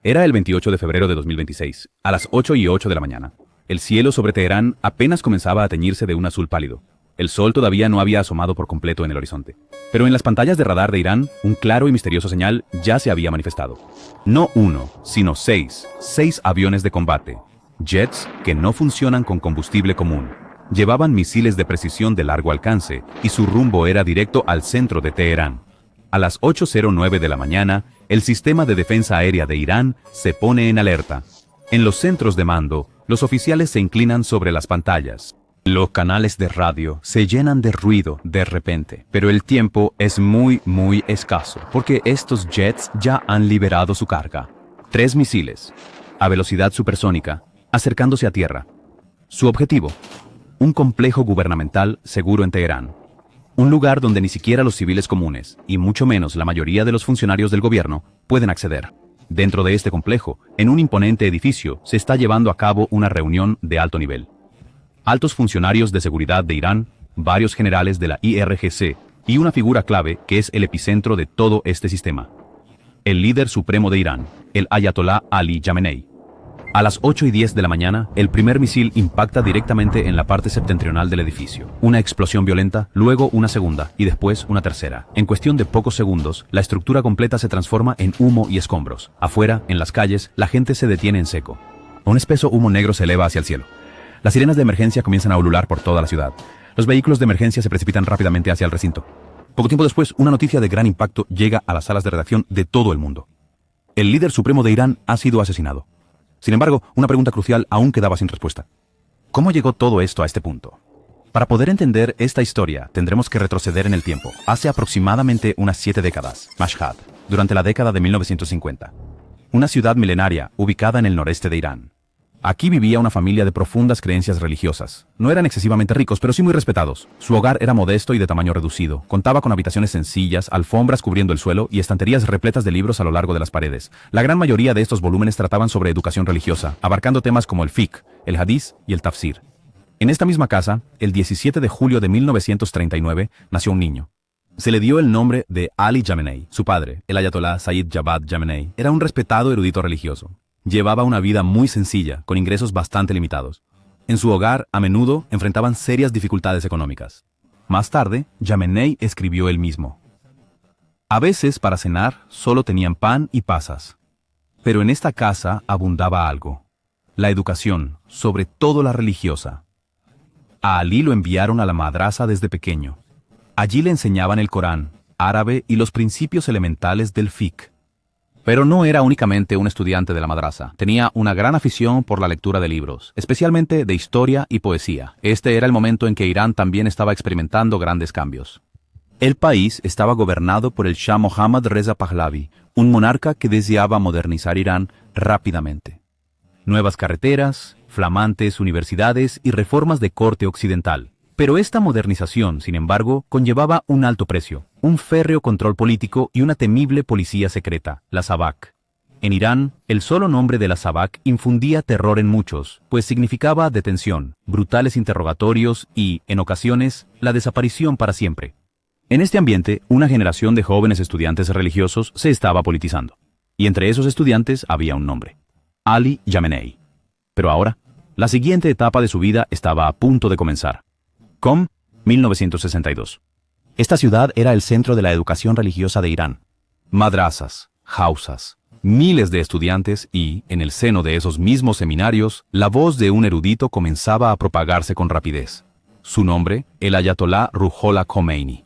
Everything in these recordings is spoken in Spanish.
Era el 28 de febrero de 2026, a las 8:08 de la mañana. El cielo sobre Teherán apenas comenzaba a teñirse de un azul pálido. El sol todavía no había asomado por completo en el horizonte. Pero en las pantallas de radar de Irán, un claro y misterioso señal ya se había manifestado. No uno, sino seis aviones de combate. Jets que no funcionan con combustible común. Llevaban misiles de precisión de largo alcance y su rumbo era directo al centro de Teherán. A las 8:09 de la mañana, el sistema de defensa aérea de Irán se pone en alerta. En los centros de mando, los oficiales se inclinan sobre las pantallas. Los canales de radio se llenan de ruido de repente, pero el tiempo es muy escaso, porque estos jets ya han liberado su carga. 3 misiles, a velocidad supersónica, acercándose a tierra. Su objetivo, un complejo gubernamental seguro en Teherán. Un lugar donde ni siquiera los civiles comunes, y mucho menos la mayoría de los funcionarios del gobierno, pueden acceder. Dentro de este complejo, en un imponente edificio, se está llevando a cabo una reunión de alto nivel. Altos funcionarios de seguridad de Irán, varios generales de la IRGC y una figura clave que es el epicentro de todo este sistema. El líder supremo de Irán, el Ayatolá Ali Jamenei. A las 8:10 de la mañana, el primer misil impacta directamente en la parte septentrional del edificio. Una explosión violenta, luego una segunda y después una tercera. En cuestión de pocos segundos, la estructura completa se transforma en humo y escombros. Afuera, en las calles, la gente se detiene en seco. Un espeso humo negro se eleva hacia el cielo. Las sirenas de emergencia comienzan a ulular por toda la ciudad. Los vehículos de emergencia se precipitan rápidamente hacia el recinto. Poco tiempo después, una noticia de gran impacto llega a las salas de redacción de todo el mundo. El líder supremo de Irán ha sido asesinado. Sin embargo, una pregunta crucial aún quedaba sin respuesta. ¿Cómo llegó todo esto a este punto? Para poder entender esta historia, tendremos que retroceder en el tiempo, hace aproximadamente unas 7 décadas, Mashhad, durante la década de 1950. Una ciudad milenaria ubicada en el noreste de Irán. Aquí vivía una familia de profundas creencias religiosas. No eran excesivamente ricos, pero sí muy respetados. Su hogar era modesto y de tamaño reducido. Contaba con habitaciones sencillas, alfombras cubriendo el suelo y estanterías repletas de libros a lo largo de las paredes. La gran mayoría de estos volúmenes trataban sobre educación religiosa, abarcando temas como el fiqh, el hadís y el tafsir. En esta misma casa, el 17 de julio de 1939, nació un niño. Se le dio el nombre de Ali Jamenei. Su padre, el Ayatolá Said Javad Jamenei, era un respetado erudito religioso. Llevaba una vida muy sencilla, con ingresos bastante limitados. En su hogar, a menudo, enfrentaban serias dificultades económicas. Más tarde, Jamenei escribió él mismo. A veces, para cenar, solo tenían pan y pasas. Pero en esta casa abundaba algo. La educación, sobre todo la religiosa. A Ali lo enviaron a la madrasa desde pequeño. Allí le enseñaban el Corán, árabe y los principios elementales del fiqh. Pero no era únicamente un estudiante de la madrasa. Tenía una gran afición por la lectura de libros, especialmente de historia y poesía. Este era el momento en que Irán también estaba experimentando grandes cambios. El país estaba gobernado por el Shah Mohammad Reza Pahlavi, un monarca que deseaba modernizar Irán rápidamente. Nuevas carreteras, flamantes universidades y reformas de corte occidental. Pero esta modernización, sin embargo, conllevaba un alto precio, un férreo control político y una temible policía secreta, la Savak. En Irán, el solo nombre de la Savak infundía terror en muchos, pues significaba detención, brutales interrogatorios y, en ocasiones, la desaparición para siempre. En este ambiente, una generación de jóvenes estudiantes religiosos se estaba politizando. Y entre esos estudiantes había un nombre: Ali Jamenei. Pero ahora, la siguiente etapa de su vida estaba a punto de comenzar. Qom, 1962. Esta ciudad era el centro de la educación religiosa de Irán. Madrasas, hausas, miles de estudiantes y, en el seno de esos mismos seminarios, la voz de un erudito comenzaba a propagarse con rapidez. Su nombre, el Ayatolá Ruhollah Khomeini.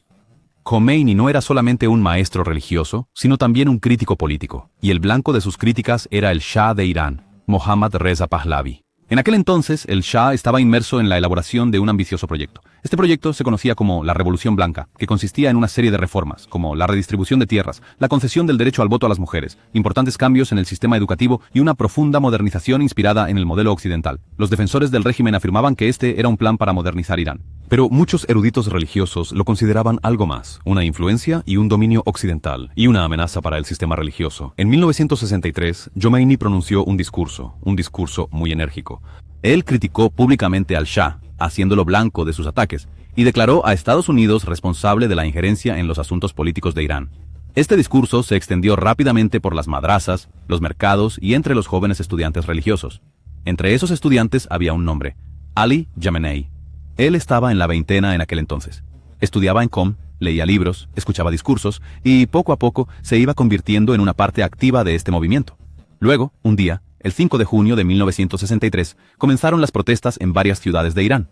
Khomeini no era solamente un maestro religioso, sino también un crítico político, y el blanco de sus críticas era el Shah de Irán, Mohammad Reza Pahlavi. En aquel entonces, el Shah estaba inmerso en la elaboración de un ambicioso proyecto. Este proyecto se conocía como la Revolución Blanca, que consistía en una serie de reformas, como la redistribución de tierras, la concesión del derecho al voto a las mujeres, importantes cambios en el sistema educativo y una profunda modernización inspirada en el modelo occidental. Los defensores del régimen afirmaban que este era un plan para modernizar Irán. Pero muchos eruditos religiosos lo consideraban algo más, una influencia y un dominio occidental, y una amenaza para el sistema religioso. En 1963, Khomeini pronunció un discurso muy enérgico. Él criticó públicamente al Shah, haciéndolo blanco de sus ataques, y declaró a Estados Unidos responsable de la injerencia en los asuntos políticos de Irán. Este discurso se extendió rápidamente por las madrasas, los mercados y entre los jóvenes estudiantes religiosos. Entre esos estudiantes había un nombre, Ali Jamenei. Él estaba en la veintena en aquel entonces. Estudiaba en Qom, leía libros, escuchaba discursos y poco a poco se iba convirtiendo en una parte activa de este movimiento. Luego, un día, el 5 de junio de 1963, comenzaron las protestas en varias ciudades de Irán,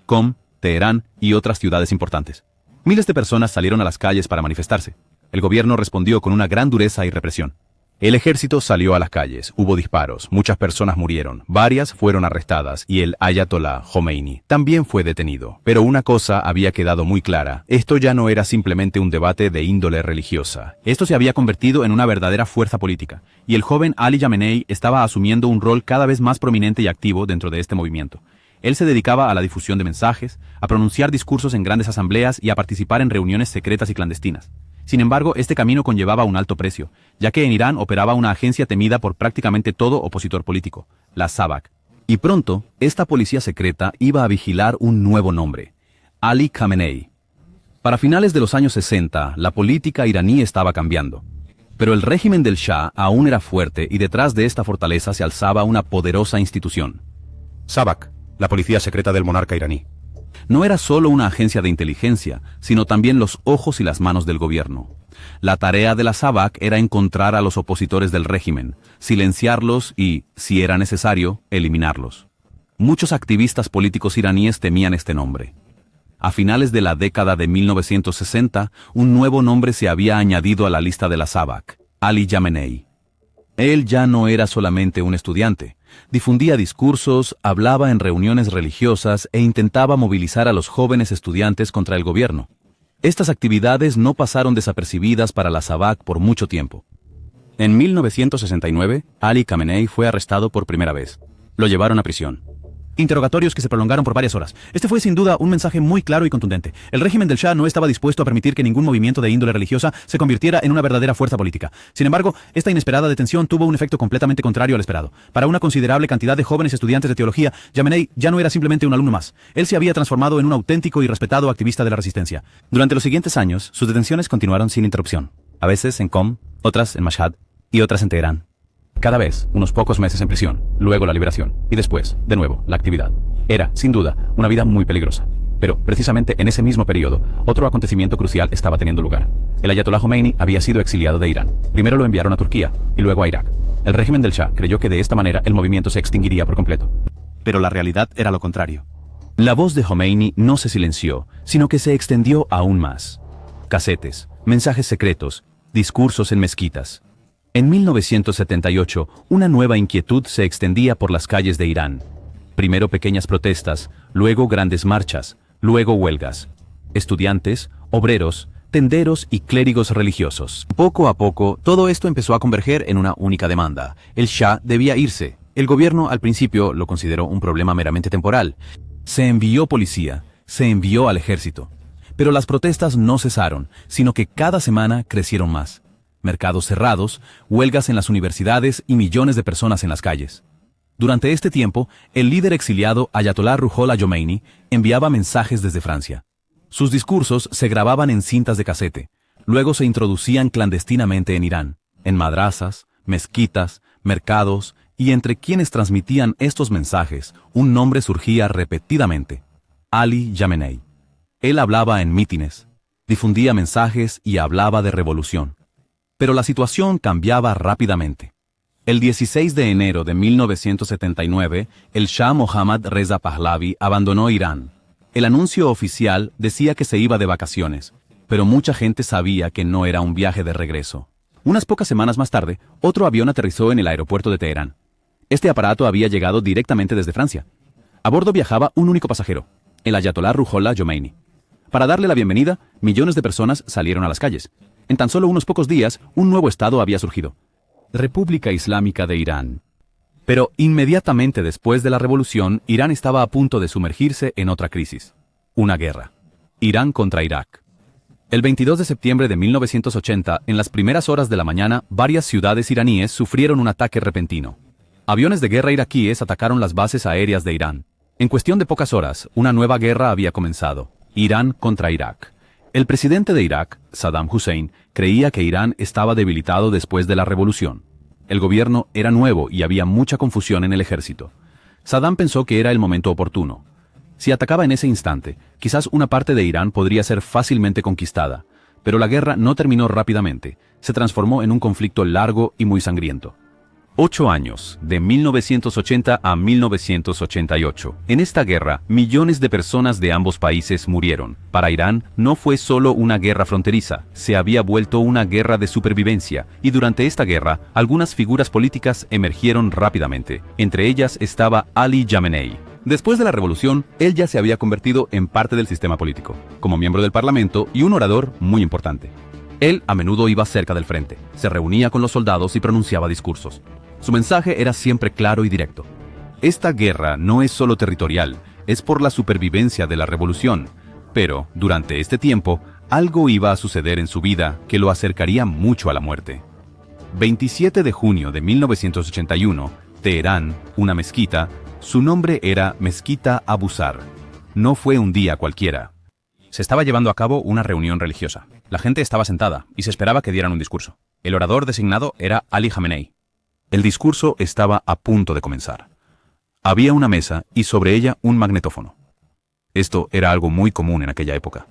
Qom, Teherán y otras ciudades importantes. Miles de personas salieron a las calles para manifestarse. El gobierno respondió con una gran dureza y represión. El ejército salió a las calles, hubo disparos, muchas personas murieron, varias fueron arrestadas y el Ayatollah Khomeini también fue detenido. Pero una cosa había quedado muy clara, esto ya no era simplemente un debate de índole religiosa. Esto se había convertido en una verdadera fuerza política, y el joven Ali Jamenei estaba asumiendo un rol cada vez más prominente y activo dentro de este movimiento. Él se dedicaba a la difusión de mensajes, a pronunciar discursos en grandes asambleas y a participar en reuniones secretas y clandestinas. Sin embargo, este camino conllevaba un alto precio, ya que en Irán operaba una agencia temida por prácticamente todo opositor político, la SAVAK. Y pronto, esta policía secreta iba a vigilar un nuevo nombre, Ali Khamenei. Para finales de los años 60, la política iraní estaba cambiando. Pero el régimen del Shah aún era fuerte y detrás de esta fortaleza se alzaba una poderosa institución. SAVAK, la policía secreta del monarca iraní. No era solo una agencia de inteligencia, sino también los ojos y las manos del gobierno. La tarea de la SAVAK era encontrar a los opositores del régimen, silenciarlos y, si era necesario, eliminarlos. Muchos activistas políticos iraníes temían este nombre. A finales de la década de 1960, un nuevo nombre se había añadido a la lista de la SAVAK, Ali Jamenei. Él ya no era solamente un estudiante. Difundía discursos, hablaba en reuniones religiosas e intentaba movilizar a los jóvenes estudiantes contra el gobierno. Estas actividades no pasaron desapercibidas para la SAVAK por mucho tiempo. En 1969, Ali Khamenei fue arrestado por primera vez. Lo llevaron a prisión. Interrogatorios que se prolongaron por varias horas. Este fue sin duda un mensaje muy claro y contundente. El régimen del Shah no estaba dispuesto a permitir que ningún movimiento de índole religiosa se convirtiera en una verdadera fuerza política. Sin embargo, esta inesperada detención tuvo un efecto completamente contrario al esperado. Para una considerable cantidad de jóvenes estudiantes de teología, Jamenei ya no era simplemente un alumno más. Él se había transformado en un auténtico y respetado activista de la resistencia. Durante los siguientes años, sus detenciones continuaron sin interrupción. A veces en Qom, otras en Mashhad y otras en Teherán. Cada vez, unos pocos meses en prisión, luego la liberación, y después, de nuevo, la actividad. Era, sin duda, una vida muy peligrosa. Pero, precisamente en ese mismo periodo, otro acontecimiento crucial estaba teniendo lugar. El Ayatollah Khomeini había sido exiliado de Irán. Primero lo enviaron a Turquía, y luego a Irak. El régimen del Shah creyó que de esta manera el movimiento se extinguiría por completo. Pero la realidad era lo contrario. La voz de Khomeini no se silenció, sino que se extendió aún más. Casetes, mensajes secretos, discursos en mezquitas. En 1978, una nueva inquietud se extendía por las calles de Irán. Primero pequeñas protestas, luego grandes marchas, luego huelgas. Estudiantes, obreros, tenderos y clérigos religiosos. Poco a poco, todo esto empezó a converger en una única demanda. El Shah debía irse. El gobierno al principio lo consideró un problema meramente temporal. Se envió policía, se envió al ejército. Pero las protestas no cesaron, sino que cada semana crecieron más. Mercados cerrados, huelgas en las universidades y millones de personas en las calles. Durante este tiempo, el líder exiliado Ayatollah Ruhollah Khomeini enviaba mensajes desde Francia. Sus discursos se grababan en cintas de casete, luego se introducían clandestinamente en Irán, en madrasas, mezquitas, mercados, y entre quienes transmitían estos mensajes, un nombre surgía repetidamente: Ali Jamenei. Él hablaba en mítines, difundía mensajes y hablaba de revolución. Pero la situación cambiaba rápidamente. El 16 de enero de 1979, el Shah Mohammad Reza Pahlavi abandonó Irán. El anuncio oficial decía que se iba de vacaciones, pero mucha gente sabía que no era un viaje de regreso. Unas pocas semanas más tarde, otro avión aterrizó en el aeropuerto de Teherán. Este aparato había llegado directamente desde Francia. A bordo viajaba un único pasajero, el Ayatollah Ruhollah Khomeini. Para darle la bienvenida, millones de personas salieron a las calles. En tan solo unos pocos días, un nuevo estado había surgido: República Islámica de Irán. Pero inmediatamente después de la revolución, Irán estaba a punto de sumergirse en otra crisis: una guerra. Irán contra Irak. El 22 de septiembre de 1980, en las primeras horas de la mañana, varias ciudades iraníes sufrieron un ataque repentino. Aviones de guerra iraquíes atacaron las bases aéreas de Irán. En cuestión de pocas horas, una nueva guerra había comenzado: Irán contra Irak. El presidente de Irak, Saddam Hussein, creía que Irán estaba debilitado después de la revolución. El gobierno era nuevo y había mucha confusión en el ejército. Saddam pensó que era el momento oportuno. Si atacaba en ese instante, quizás una parte de Irán podría ser fácilmente conquistada, pero la guerra no terminó rápidamente, se transformó en un conflicto largo y muy sangriento. 8 años, de 1980 a 1988. En esta guerra, millones de personas de ambos países murieron. Para Irán, no fue solo una guerra fronteriza, se había vuelto una guerra de supervivencia, y durante esta guerra, algunas figuras políticas emergieron rápidamente. Entre ellas estaba Ali Khamenei. Después de la revolución, él ya se había convertido en parte del sistema político, como miembro del parlamento y un orador muy importante. Él a menudo iba cerca del frente, se reunía con los soldados y pronunciaba discursos. Su mensaje era siempre claro y directo. Esta guerra no es solo territorial, es por la supervivencia de la revolución. Pero, durante este tiempo, algo iba a suceder en su vida que lo acercaría mucho a la muerte. 27 de junio de 1981, Teherán, una mezquita, su nombre era Mezquita Abu Zar. No fue un día cualquiera. Se estaba llevando a cabo una reunión religiosa. La gente estaba sentada y se esperaba que dieran un discurso. El orador designado era Ali Khamenei. El discurso estaba a punto de comenzar. Había una mesa y sobre ella un magnetófono. Esto era algo muy común en aquella época.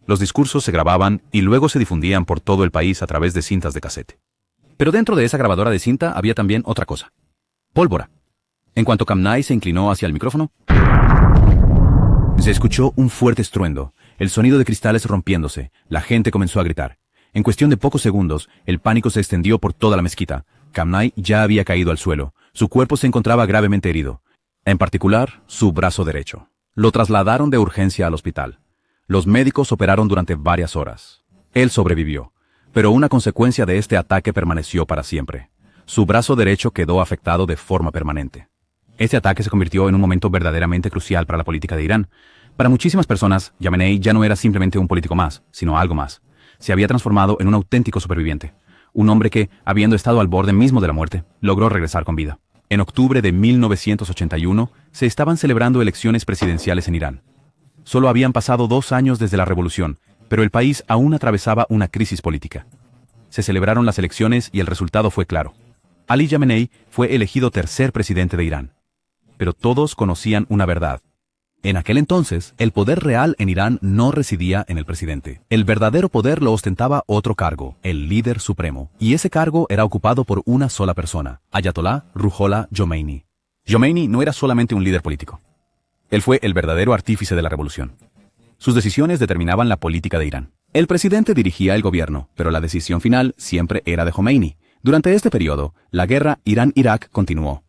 Los discursos se grababan y luego se difundían por todo el país a través de cintas de casete. Pero dentro de esa grabadora de cinta había también otra cosa. Pólvora. En cuanto Khamenei se inclinó hacia el micrófono, se escuchó un fuerte estruendo, el sonido de cristales rompiéndose, la gente comenzó a gritar. En cuestión de pocos segundos, el pánico se extendió por toda la mezquita. Khamenei ya había caído al suelo, su cuerpo se encontraba gravemente herido, en particular su brazo derecho. Lo trasladaron de urgencia al hospital. Los médicos operaron durante varias horas. Él sobrevivió, pero una consecuencia de este ataque permaneció para siempre. Su brazo derecho quedó afectado de forma permanente. Este ataque se convirtió en un momento verdaderamente crucial para la política de Irán. Para muchísimas personas, Khamenei ya no era simplemente un político más, sino algo más. Se había transformado en un auténtico superviviente. Un hombre que, habiendo estado al borde mismo de la muerte, logró regresar con vida. En octubre de 1981, se estaban celebrando elecciones presidenciales en Irán. Solo habían pasado 2 años desde la revolución, pero el país aún atravesaba una crisis política. Se celebraron las elecciones y el resultado fue claro. Ali Khamenei fue elegido tercer presidente de Irán. Pero todos conocían una verdad. En aquel entonces, el poder real en Irán no residía en el presidente. El verdadero poder lo ostentaba otro cargo, el líder supremo. Y ese cargo era ocupado por una sola persona, Ayatollah Ruhollah Khomeini. Khomeini no era solamente un líder político. Él fue el verdadero artífice de la revolución. Sus decisiones determinaban la política de Irán. El presidente dirigía el gobierno, pero la decisión final siempre era de Khomeini. Durante este periodo, la guerra Irán-Irak continuó.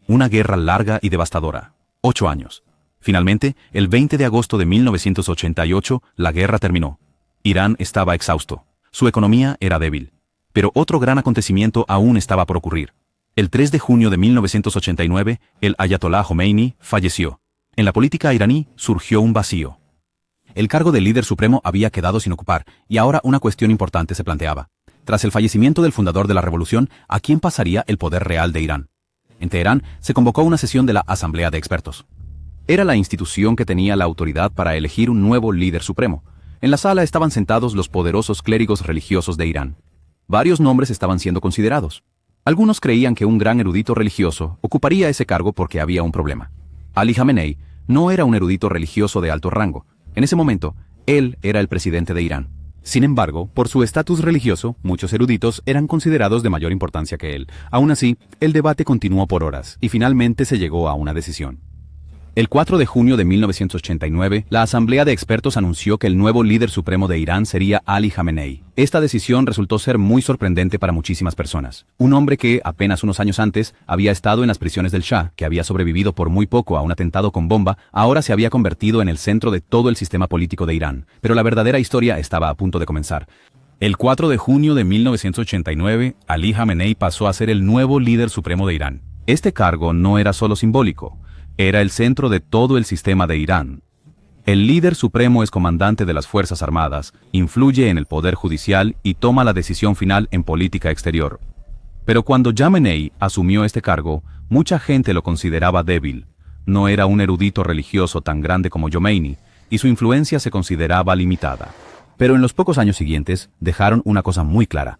Una guerra larga y devastadora. 8 años. Finalmente, el 20 de agosto de 1988, la guerra terminó. Irán estaba exhausto. Su economía era débil. Pero otro gran acontecimiento aún estaba por ocurrir. El 3 de junio de 1989, el Ayatollah Khomeini falleció. En la política iraní surgió un vacío. El cargo de líder supremo había quedado sin ocupar, y ahora una cuestión importante se planteaba. Tras el fallecimiento del fundador de la revolución, ¿a quién pasaría el poder real de Irán? En Teherán se convocó una sesión de la Asamblea de Expertos. Era la institución que tenía la autoridad para elegir un nuevo líder supremo. En la sala estaban sentados los poderosos clérigos religiosos de Irán. Varios nombres estaban siendo considerados. Algunos creían que un gran erudito religioso ocuparía ese cargo porque había un problema. Ali Khamenei no era un erudito religioso de alto rango. En ese momento, él era el presidente de Irán. Sin embargo, por su estatus religioso, muchos eruditos eran considerados de mayor importancia que él. Aún así, el debate continuó por horas y finalmente se llegó a una decisión. El 4 de junio de 1989, la Asamblea de Expertos anunció que el nuevo líder supremo de Irán sería Ali Khamenei. Esta decisión resultó ser muy sorprendente para muchísimas personas. Un hombre que, apenas unos años antes, había estado en las prisiones del Shah, que había sobrevivido por muy poco a un atentado con bomba, ahora se había convertido en el centro de todo el sistema político de Irán. Pero la verdadera historia estaba a punto de comenzar. El 4 de junio de 1989, Ali Khamenei pasó a ser el nuevo líder supremo de Irán. Este cargo no era solo simbólico. Era el centro de todo el sistema de Irán. El líder supremo es comandante de las Fuerzas Armadas, influye en el poder judicial y toma la decisión final en política exterior. Pero cuando Khamenei asumió este cargo, mucha gente lo consideraba débil. No era un erudito religioso tan grande como Khomeini, y su influencia se consideraba limitada. Pero en los pocos años siguientes dejaron una cosa muy clara.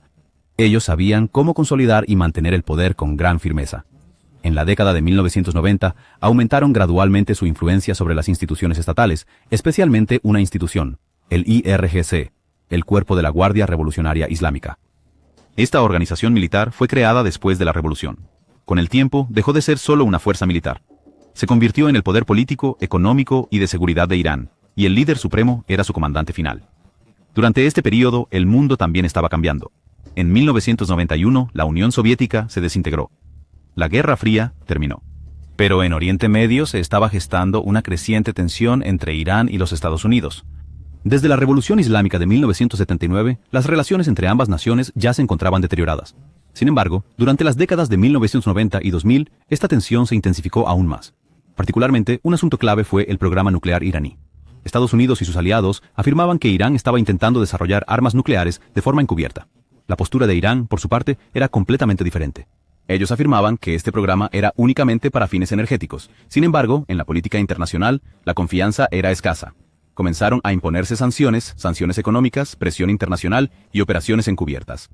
Ellos sabían cómo consolidar y mantener el poder con gran firmeza. En la década de 1990, aumentaron gradualmente su influencia sobre las instituciones estatales, especialmente una institución, el IRGC, el Cuerpo de la Guardia Revolucionaria Islámica. Esta organización militar fue creada después de la revolución. Con el tiempo, dejó de ser solo una fuerza militar. Se convirtió en el poder político, económico y de seguridad de Irán, y el líder supremo era su comandante final. Durante este periodo, el mundo también estaba cambiando. En 1991, la Unión Soviética se desintegró. La Guerra Fría terminó. Pero en Oriente Medio se estaba gestando una creciente tensión entre Irán y los Estados Unidos. Desde la Revolución Islámica de 1979, las relaciones entre ambas naciones ya se encontraban deterioradas. Sin embargo, durante las décadas de 1990 y 2000, esta tensión se intensificó aún más. Particularmente, un asunto clave fue el programa nuclear iraní. Estados Unidos y sus aliados afirmaban que Irán estaba intentando desarrollar armas nucleares de forma encubierta. La postura de Irán, por su parte, era completamente diferente. Ellos afirmaban que este programa era únicamente para fines energéticos. Sin embargo, en la política internacional, la confianza era escasa. Comenzaron a imponerse sanciones económicas, presión internacional y operaciones encubiertas.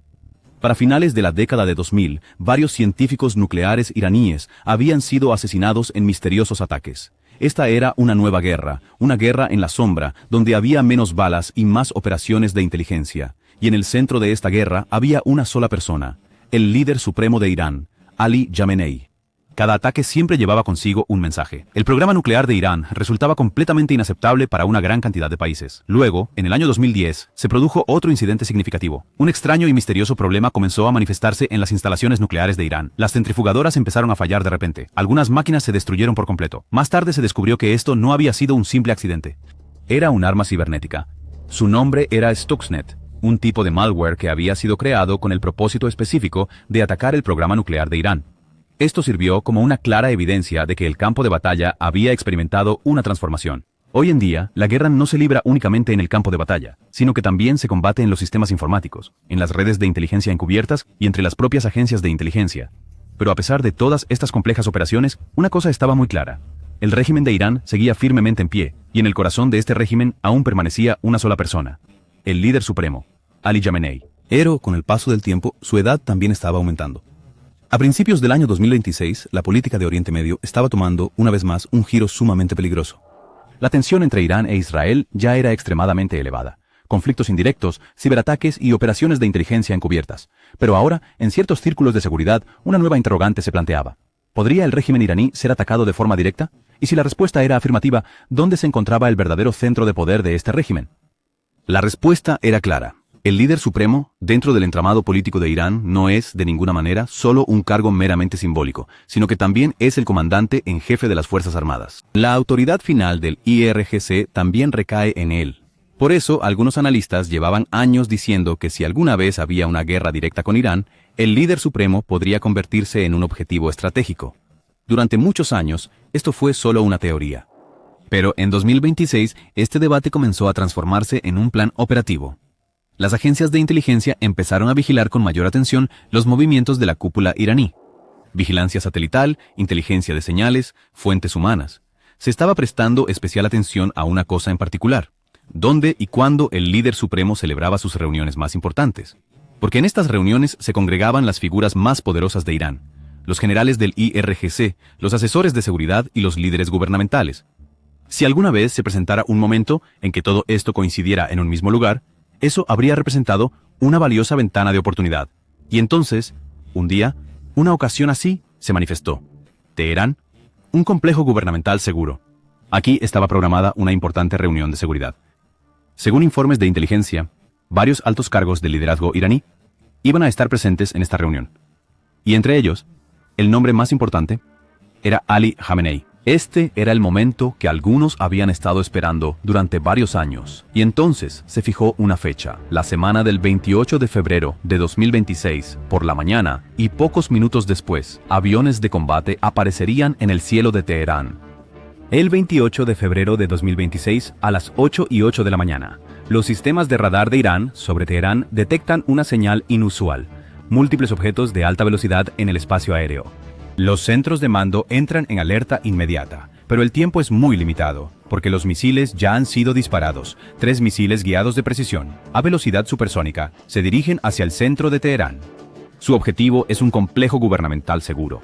Para finales de la década de 2000, varios científicos nucleares iraníes habían sido asesinados en misteriosos ataques. Esta era una nueva guerra, una guerra en la sombra, donde había menos balas y más operaciones de inteligencia. Y en el centro de esta guerra había una sola persona, el líder supremo de Irán, Ali Khamenei. Cada ataque siempre llevaba consigo un mensaje. El programa nuclear de Irán resultaba completamente inaceptable para una gran cantidad de países. Luego, en el año 2010, se produjo otro incidente significativo. Un extraño y misterioso problema comenzó a manifestarse en las instalaciones nucleares de Irán. Las centrifugadoras empezaron a fallar de repente. Algunas máquinas se destruyeron por completo. Más tarde se descubrió que esto no había sido un simple accidente. Era un arma cibernética. Su nombre era Stuxnet, un tipo de malware que había sido creado con el propósito específico de atacar el programa nuclear de Irán. Esto sirvió como una clara evidencia de que el campo de batalla había experimentado una transformación. Hoy en día, la guerra no se libra únicamente en el campo de batalla, sino que también se combate en los sistemas informáticos, en las redes de inteligencia encubiertas y entre las propias agencias de inteligencia. Pero a pesar de todas estas complejas operaciones, una cosa estaba muy clara. El régimen de Irán seguía firmemente en pie, y en el corazón de este régimen aún permanecía una sola persona, el líder supremo, Ali Khamenei. Pero, con el paso del tiempo, su edad también estaba aumentando. A principios del año 2026, la política de Oriente Medio estaba tomando, una vez más, un giro sumamente peligroso. La tensión entre Irán e Israel ya era extremadamente elevada. Conflictos indirectos, ciberataques y operaciones de inteligencia encubiertas. Pero ahora, en ciertos círculos de seguridad, una nueva interrogante se planteaba. ¿Podría el régimen iraní ser atacado de forma directa? Y si la respuesta era afirmativa, ¿dónde se encontraba el verdadero centro de poder de este régimen? La respuesta era clara. El líder supremo, dentro del entramado político de Irán, no es, de ninguna manera, solo un cargo meramente simbólico, sino que también es el comandante en jefe de las Fuerzas Armadas. La autoridad final del IRGC también recae en él. Por eso, algunos analistas llevaban años diciendo que si alguna vez había una guerra directa con Irán, el líder supremo podría convertirse en un objetivo estratégico. Durante muchos años, esto fue solo una teoría. Pero en 2026, este debate comenzó a transformarse en un plan operativo. Las agencias de inteligencia empezaron a vigilar con mayor atención los movimientos de la cúpula iraní. Vigilancia satelital, inteligencia de señales, fuentes humanas. Se estaba prestando especial atención a una cosa en particular: dónde y cuándo el líder supremo celebraba sus reuniones más importantes. Porque en estas reuniones se congregaban las figuras más poderosas de Irán, los generales del IRGC, los asesores de seguridad y los líderes gubernamentales. Si alguna vez se presentara un momento en que todo esto coincidiera en un mismo lugar, eso habría representado una valiosa ventana de oportunidad. Y entonces, un día, una ocasión así se manifestó. Teherán, un complejo gubernamental seguro. Aquí estaba programada una importante reunión de seguridad. Según informes de inteligencia, varios altos cargos del liderazgo iraní iban a estar presentes en esta reunión. Y entre ellos, el nombre más importante era Ali Khamenei. Este era el momento que algunos habían estado esperando durante varios años. Y entonces se fijó una fecha, la semana del 28 de febrero de 2026, por la mañana, y pocos minutos después, aviones de combate aparecerían en el cielo de Teherán. El 28 de febrero de 2026, a las 8:08 de la mañana, los sistemas de radar de Irán sobre Teherán detectan una señal inusual: múltiples objetos de alta velocidad en el espacio aéreo. Los centros de mando entran en alerta inmediata, pero el tiempo es muy limitado, porque los misiles ya han sido disparados. 3 misiles guiados de precisión, a velocidad supersónica, se dirigen hacia el centro de Teherán. Su objetivo es un complejo gubernamental seguro.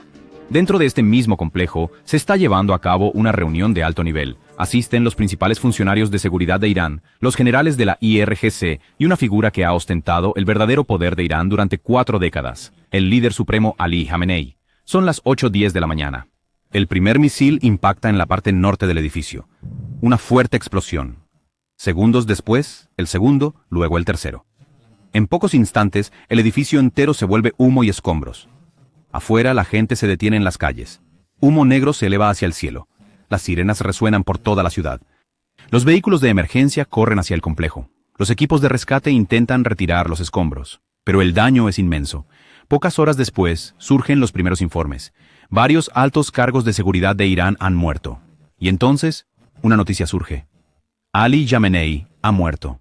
Dentro de este mismo complejo, se está llevando a cabo una reunión de alto nivel. Asisten los principales funcionarios de seguridad de Irán, los generales de la IRGC y una figura que ha ostentado el verdadero poder de Irán durante 4 décadas, el líder supremo Ali Jamenei. Son las 8:10 de la mañana. El primer misil impacta en la parte norte del edificio. Una fuerte explosión. Segundos después, el segundo, luego el tercero. En pocos instantes, el edificio entero se vuelve humo y escombros. Afuera, la gente se detiene en las calles. Humo negro se eleva hacia el cielo. Las sirenas resuenan por toda la ciudad. Los vehículos de emergencia corren hacia el complejo. Los equipos de rescate intentan retirar los escombros. Pero el daño es inmenso. Pocas horas después, surgen los primeros informes. Varios altos cargos de seguridad de Irán han muerto. Y entonces, una noticia surge. Ali Jamenei ha muerto.